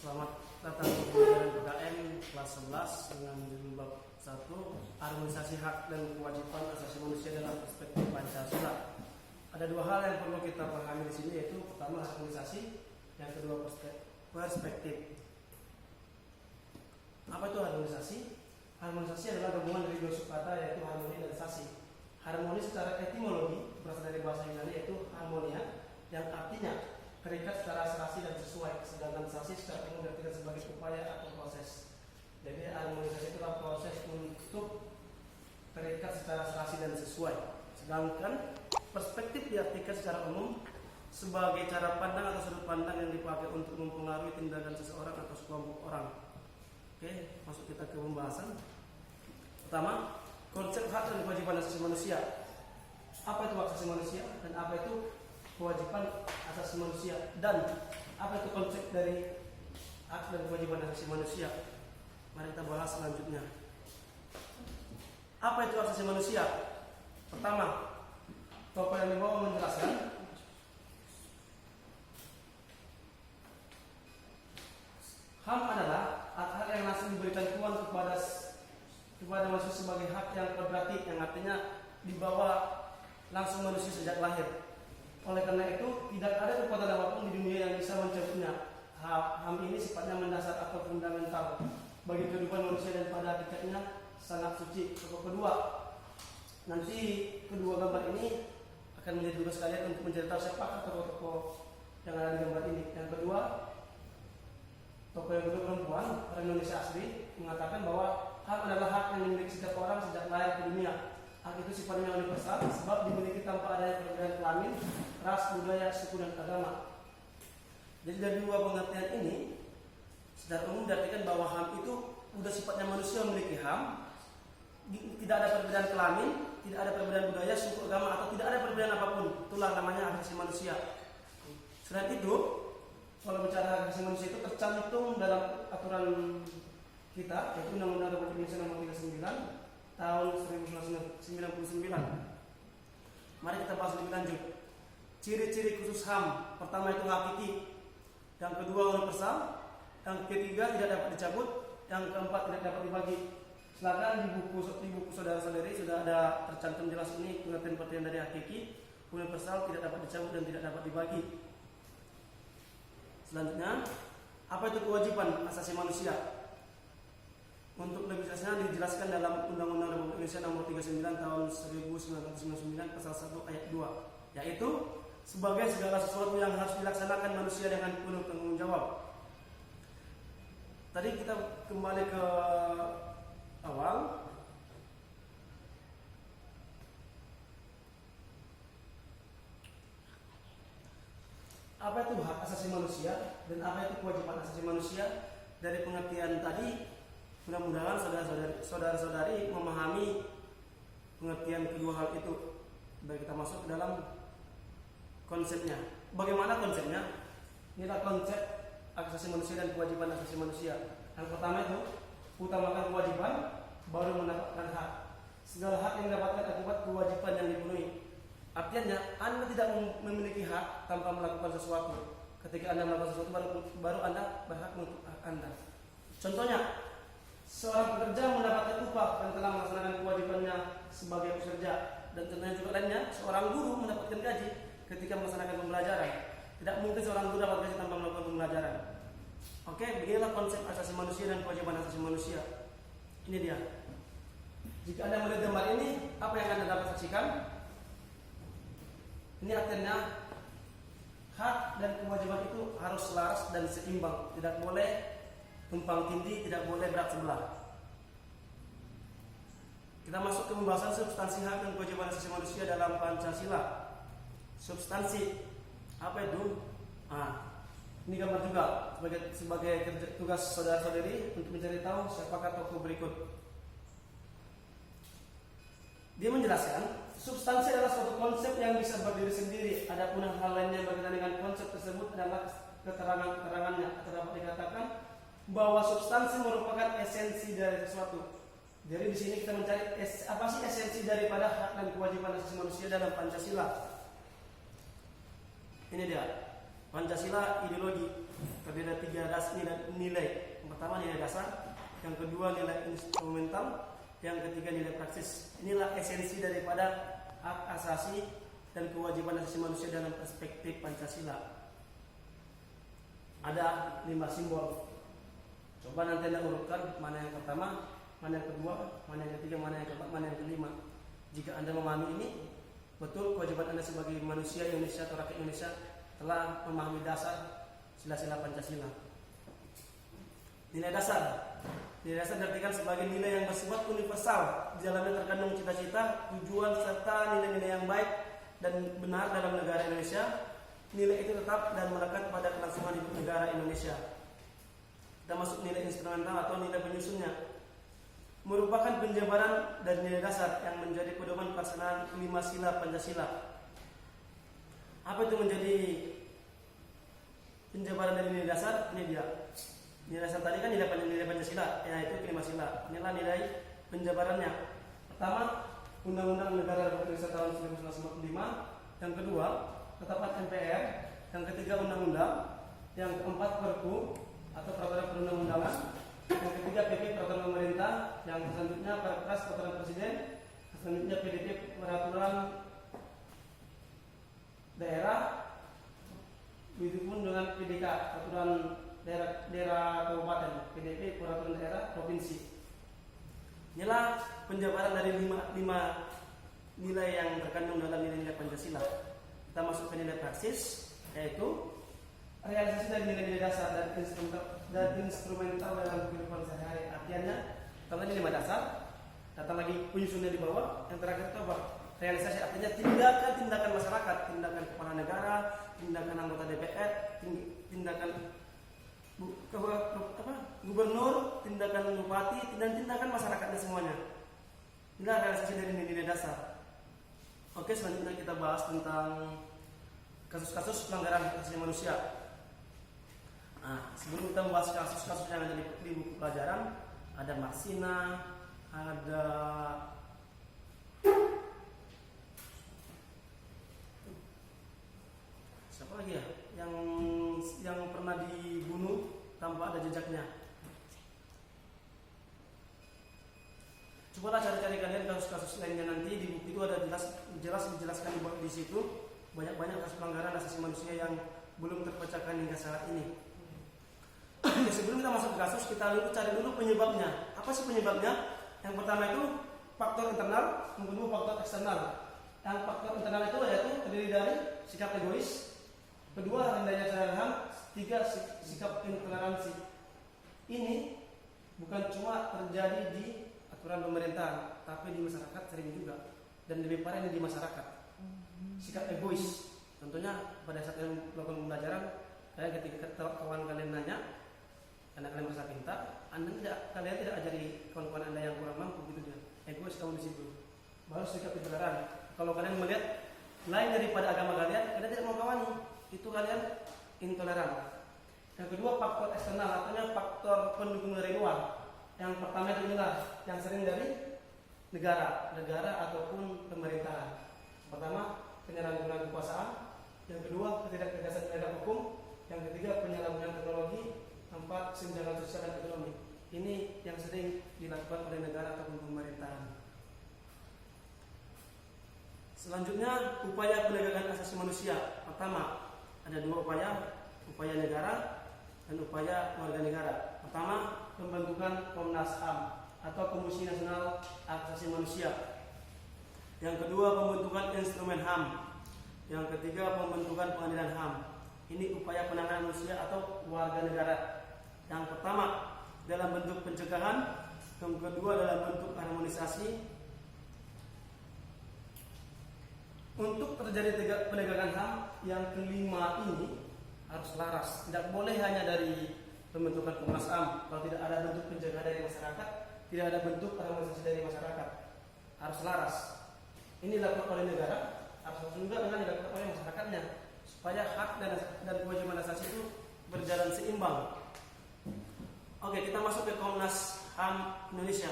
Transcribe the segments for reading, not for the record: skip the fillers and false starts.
Selamat datang di pelajaran PKN kelas 11 dengan judul bab 1 harmonisasi hak dan kewajiban asasi manusia dalam perspektif Pancasila. Ada dua hal yang perlu kita pahami di sini, yaitu pertama harmonisasi, yang kedua perspektif. Apa itu harmonisasi? Harmonisasi adalah gabungan dari dua subkata, yaitu harmoni dan sasi. Harmoni secara etimologi berasal dari bahasa Yunani, yaitu harmonia, yang artinya terikat secara serasi dan sesuai, sedangkan sasi secara umum diartikan sebagai upaya atau proses. Jadi harmonisasi itu adalah proses untuk terikat secara serasi dan sesuai. Sedangkan perspektif diartikan secara umum sebagai cara pandang atau sudut pandang yang dipakai untuk mempengaruhi tindakan seseorang atau sekelompok orang. Oke, masuk kita ke pembahasan. Pertama, konsep hak dan kewajiban asasi manusia. Apa itu hak asasi manusia dan apa itu kewajiban asasi manusia, dan apa itu konsep dari hak dan kewajiban asasi manusia? Mari kita bahas selanjutnya. Apa itu hak asasi manusia? Pertama, tokoh yang dibawa menjelaskan HAM adalah hak yang langsung diberikan Tuhan kepada manusia sebagai hak yang kodratik, yang artinya dibawa langsung manusia sejak lahir. Oleh karena itu, tidak ada kekuatan apapun di dunia yang bisa mencabutnya. HAM ini sifatnya mendasar atau fundamental bagi kehidupan manusia dan pada hakikatnya sangat suci. Tokoh kedua, nanti kedua gambar ini akan menjadi tugas kalian untuk mencari tahu siapa tokoh-tokoh yang ada di gambar ini. Yang kedua, tokoh yang kedua perempuan, orang Indonesia asli, mengatakan bahwa HAM adalah hak yang dimiliki setiap orang sejak lahir ke dunia. Hak itu sifatnya universal sebab dimiliki tanpa adanya perbedaan kelamin, ras, budaya, suku, dan agama. Jadi dari dua pengertian ini, secara umum diartikan bahwa HAM itu sudah sifatnya manusia memiliki HAM, tidak ada perbedaan kelamin, tidak ada perbedaan budaya, suku, agama, atau tidak ada perbedaan apapun. Itulah namanya hak asasi manusia. Selain itu, kalau bicara hak asasi manusia itu tercantum dalam aturan kita, yaitu Undang-Undang Republik Indonesia Nomor 39 tahun 1999. Mari kita bahas lebih lanjut. Ciri-ciri khusus HAM. Pertama itu hakiki, yang kedua universal, yang ketiga tidak dapat dicabut, yang keempat tidak dapat dibagi. Silakan di buku saudara-saudari sudah ada tercantum jelas ini pengertian-pengertian dari hakiki, universal, tidak dapat dicabut, dan tidak dapat dibagi. Selanjutnya, apa itu kewajiban asasi manusia? Untuk lebih jelasnya dijelaskan dalam Undang-Undang Republik Indonesia Nomor 39 tahun 1999 pasal 1 ayat 2, yaitu sebagai segala sesuatu yang harus dilaksanakan manusia dengan penuh tanggung jawab. Tadi kita kembali ke awal. Apa itu hak asasi manusia dan apa itu kewajiban asasi manusia? Dari pengertian tadi, mudah-mudahan saudara-saudari memahami pengertian kedua hal itu. Baik, kita masuk ke dalam konsepnya. Bagaimana konsepnya? Inilah konsep hak asasi manusia dan kewajiban asasi manusia. Yang pertama itu, utamakan kewajiban, baru mendapatkan hak. Segala hak yang didapatkan akibat kewajiban yang dipenuhi. Artinya, Anda tidak memiliki hak tanpa melakukan sesuatu. Ketika Anda melakukan sesuatu, baru Anda berhak untuk hak Anda. Contohnya, seorang pekerja mendapatkan upah dan telah melaksanakan kewajibannya sebagai pekerja. Dan contohnya juga lainnya, seorang guru mendapatkan gaji ketika melaksanakan pembelajaran. Tidak mungkin seorang guru dapat gaji tanpa melakukan pembelajaran. Oke, beginilah konsep asasi manusia dan kewajiban asasi manusia. Ini dia. Jika Anda melihat gambar ini, apa yang Anda dapat saksikan? Ini artinya hak dan kewajiban itu harus selaras dan seimbang. Tidak boleh tumpang tindih, tidak boleh berat sebelah. Kita masuk ke pembahasan substansi hak dan kewajiban asasi manusia dalam Pancasila. Substansi apa itu? Ini gambar juga sebagai tugas saudara-saudari untuk mencari tahu siapakah tokoh berikut. Dia menjelaskan substansi adalah suatu konsep yang bisa berdiri sendiri. Adapun hal lain yang berkaitan dengan konsep tersebut adalah keterangan-keterangannya. Atau dapat dikatakan bahwa substansi merupakan esensi dari sesuatu. Jadi di sini kita mencari apa sih esensi daripada hak dan kewajiban asasi manusia dalam Pancasila. Ini dia, Pancasila ideologi. terdiri dari tiga nilai. Yang pertama nilai dasar, yang kedua nilai instrumental, yang ketiga nilai praksis. Inilah esensi daripada hak asasi dan kewajiban asasi manusia dalam perspektif Pancasila. Ada 5 simbol. Coba nanti Anda urutkan mana yang pertama, mana yang kedua, mana yang ketiga, mana yang keempat, mana yang kelima. Jika Anda memahami ini, betul kewajiban Anda sebagai manusia Indonesia atau rakyat Indonesia telah memahami dasar sila-sila Pancasila. Nilai dasar. Nilai dasar diartikan sebagai nilai yang bersifat universal. Di dalamnya terkandung cita-cita, tujuan, serta nilai-nilai yang baik dan benar dalam negara Indonesia. Nilai itu tetap dan melekat pada kelangsungan hidup negara Indonesia. Kita masuk nilai instrumental atau nilai penyusunnya. Merupakan penjabaran dari nilai dasar yang menjadi pedoman pelaksanaan 5 sila Pancasila. Apa itu menjadi penjabaran dari nilai dasar? Ini dia. Nilai dasar tadi kan nilai Pancasila, yaitu 5 sila. Inilah nilai penjabarannya. Pertama, Undang-Undang Negara Republik Indonesia tahun 1945. Yang kedua, Ketetapan MPR. Yang ketiga, Undang-Undang. Yang keempat, Perpu atau Peraturan Perundang-undangan. Yang ketiga, PP Peraturan Pemerintah. Yang selanjutnya, Perpres Peraturan Presiden. Selanjutnya, PDP Peraturan Daerah. Begitupun dengan PDK Peraturan Daerah Kabupaten, PDP Peraturan Daerah Provinsi. Inilah penjabaran dari 5 nilai yang terkandung dalam nilai-nilai Pancasila. Kita masuk ke nilai praksis, yaitu realisasi dari nilai-nilai dasar dan instrumental dalam kehidupan sehari-hari. Artinya, kalau ini 5 dasar, datang lagi penyusunnya di bawah. Yang terakhir itu apa? Realisasi, artinya tindakan masyarakat, tindakan kepala negara, tindakan anggota DPR, tindakan gubernur, tindakan bupati, dan tindakan masyarakatnya semuanya. Inilah realisasi dari nilai dasar. Oke, selanjutnya kita bahas tentang kasus-kasus pelanggaran hak asasi manusia. Nah, sebelum kita membahas kasus-kasus yang ada di buku pelajaran, ada Marsina, ada siapa lagi ya? Yang pernah dibunuh tanpa ada jejaknya. Cobalah cari-cari kalian kasus-kasus lainnya nanti di buku itu ada jelas dijelaskan di situ banyak kasus pelanggaran asasi manusia yang belum terpecahkan hingga saat ini. Oke, sebelum kita masuk ke kasus, kita cari dulu penyebabnya. Apa sih penyebabnya? Yang pertama itu faktor internal, yang kedua faktor eksternal. Yang faktor internal itu yaitu terdiri dari sikap egois, kedua rendahnya kesadaran HAM, tiga sikap intoleransi. Ini bukan cuma terjadi di aturan pemerintah, tapi di masyarakat sering juga, dan lebih parah ini di masyarakat. Sikap egois, tentunya pada saat yang melakukan pembelajaran, ketika kawan kalian nanya, karena kalian merasa pintar, kalian tidak ajari kawan-kawan Anda yang kurang mampu gitu dia. Egois kamu di situ. Baru sikap intoleran. Kalau kalian melihat lain daripada agama kalian tidak mau kawani, itu kalian intoleran. Yang kedua faktor eksternal, artinya faktor pendukung dari luar. Yang pertama itu inilah yang sering dari negara ataupun pemerintahan. Pertama, penyalahgunaan kekuasaan. Yang kedua, ketidaktegasan terhadap hukum. Yang ketiga, penyalahgunaan teknologi. Keempat, kesenjangan sosial dan ekonomi. Ini yang sering dilakukan oleh negara ataupun pemerintahan. Selanjutnya, upaya penegakan asasi manusia. Pertama, ada 2 upaya negara dan upaya warga negara. Pertama, pembentukan Komnas HAM atau Komisi Nasional Hak Asasi Manusia. Yang kedua, pembentukan instrumen HAM. Yang ketiga, pembentukan pengadilan HAM. Ini upaya penanganan manusia atau warga negara. Yang pertama dalam bentuk pencegahan, yang kedua dalam bentuk harmonisasi. Untuk terjadi penegakan HAM yang kelima ini harus laras. Tidak boleh hanya dari pembentukan Komnas HAM. Kalau tidak ada bentuk pencegahan dari masyarakat, tidak ada bentuk harmonisasi dari masyarakat, harus laras. Ini dilakukan oleh negara, harus juga dengan dilakukan oleh masyarakatnya, supaya hak dan kewajiban asasi itu berjalan seimbang. Oke, kita masuk ke Komnas HAM Indonesia.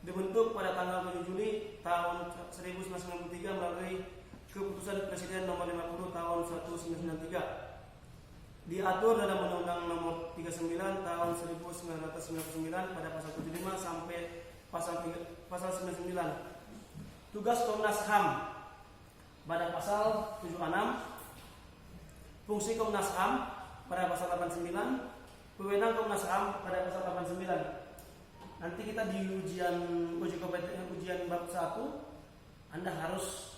Dibentuk pada tanggal 7 Juli tahun 1993 melalui Keputusan Presiden Nomor 50 tahun 1993. diatur dalam Undang-Undang Nomor 39 Tahun 1999 pada pasal 75 sampai pasal 99. Tugas Komnas HAM pada pasal 76, fungsi Komnas HAM pada pasal 89, wewenang Komnas HAM pada pasal 89. Nanti kita di ujian bab 1, Anda harus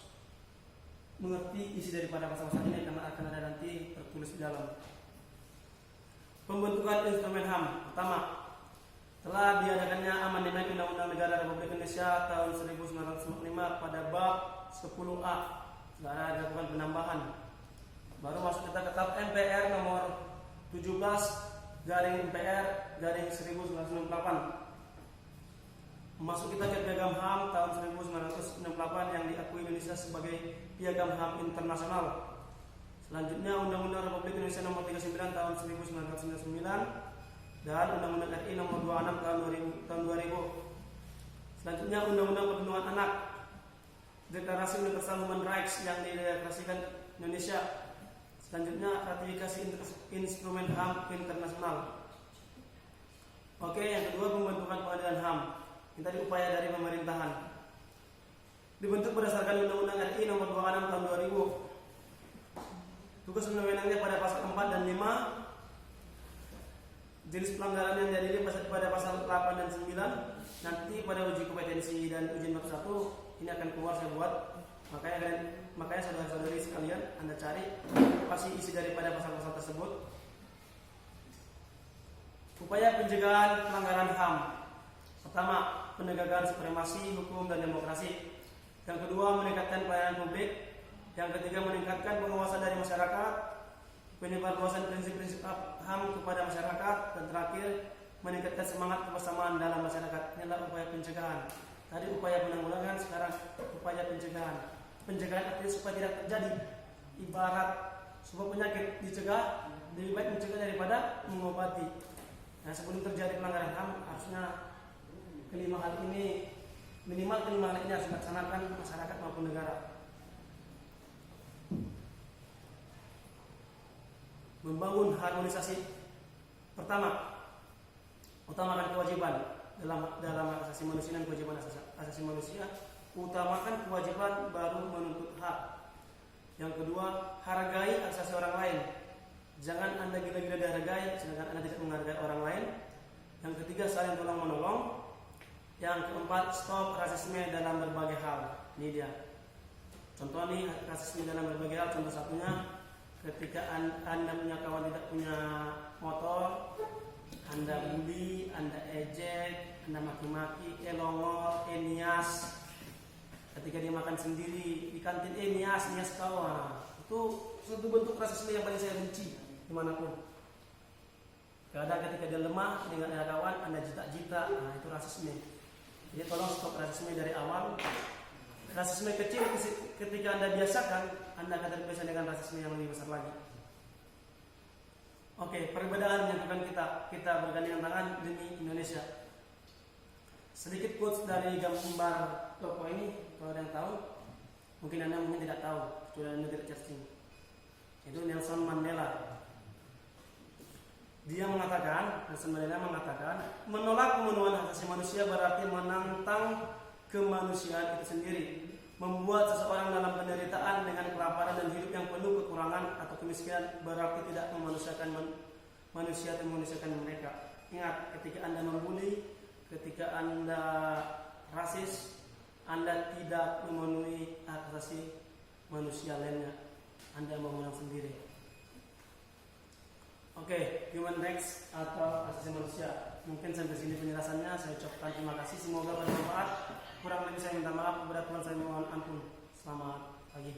mengerti isi daripada pasal-pasal ini karena akan ada nanti tertulis di dalam. Pembentukan instrumen HAM. Pertama, telah diadakannya amandemen Undang-Undang Negara Republik Indonesia tahun 1945 pada bab 10A. Sudah ada dilakukan penambahan. Baru masuk kita ke TAP MPR nomor 17/MPR/1998. Masuk kita ke Piagam HAM tahun 1968 yang diakui Indonesia sebagai Piagam HAM internasional. Selanjutnya Undang-Undang Republik Indonesia nomor 39 tahun 1999 dan Undang-Undang RI nomor 26 tahun 2000. Selanjutnya Undang-Undang Perlindungan Anak, Deklarasi Universal Human Rights yang dideklarasikan Indonesia. Selanjutnya ratifikasi instrumen HAM internasional. Oke, yang kedua pembentukan pengadilan HAM. Ini tadi upaya dari pemerintahan. Dibentuk berdasarkan Undang-Undang RI nomor 26 tahun 2000. Tugas dan wewenangnya pada pasal 4 dan 5. Jenis pelanggaran yang diadili pada pasal 8 dan 9. Nanti pada uji kompetensi dan ujian bab 1 ini akan keluar saya buat. Makanya saudara-saudari sekalian, Anda cari pasti isi daripada pasal-pasal tersebut. Upaya pencegahan pelanggaran HAM. Pertama, penegakan supremasi hukum dan demokrasi. Yang kedua, meningkatkan pelayanan publik. Yang ketiga, meningkatkan pengawasan dari masyarakat, penyebarluasan prinsip-prinsip HAM kepada masyarakat, dan terakhir, meningkatkan semangat kebersamaan dalam masyarakat. Inilah upaya pencegahan. Tadi upaya penanggulangan, sekarang upaya pencegahan. Pencegahan artinya supaya tidak terjadi. Ibarat sebuah penyakit dicegah, lebih baik mencegah daripada mengobati. Nah, sebelum terjadi pelanggaran HAM, harusnya minimal kelima hal ini harus dilaksanakan masyarakat maupun negara. Membangun harmonisasi. Pertama, utamakan kewajiban dalam asasi manusia dan kewajiban asasi manusia. Utamakan kewajiban baru menuntut hak. Yang kedua, hargai asasi orang lain. Jangan Anda gila-gila dihargai sedangkan Anda tidak menghargai orang lain. Yang ketiga, saling tolong menolong. Yang keempat, stop rasisme dalam berbagai hal. Ini dia. Contoh nih, rasisme dalam berbagai hal. Contoh satunya, ketika Anda punya kawan tidak punya motor, Anda bully, Anda ejek, Anda maki-maki, elongor, nias. Ketika dia makan sendiri di kantin, nias kau. Itu suatu bentuk rasisme yang paling saya benci dimanapun. Kadang ketika dia lemah dengan ada kawan, Anda jita-jita, itu rasisme. Jadi tolong stop rasisme dari awal. Rasisme kecil ketika Anda biasakan, Anda akan terbiasa dengan rasisme yang lebih besar lagi. Oke, perbedaan menyatukan kita bergandengan tangan demi Indonesia. Sedikit quotes dari gambar tokoh ini, kalau ada yang tahu, mungkin Anda tidak tahu, sudah Anda tidak searching. Itu Nelson Mandela. Nelson Mandela mengatakan, menolak pemenuhan hak asasi manusia berarti menantang kemanusiaan itu sendiri. Membuat seseorang dalam penderitaan dengan kelaparan dan hidup yang penuh kekurangan atau kemiskinan berarti tidak memanusiakan manusia atau memanusiakan mereka. Ingat, ketika Anda membuli, ketika Anda rasis, Anda tidak memenuhi hak asasi manusia lainnya. Anda memenang sendiri. Oke, human rights atau asasi manusia. Mungkin sampai sini penjelasannya. Saya ucapkan terima kasih. Semoga bermanfaat. Kurang lebih saya minta maaf kepada Tuhan, saya mohon ampun. Selamat pagi.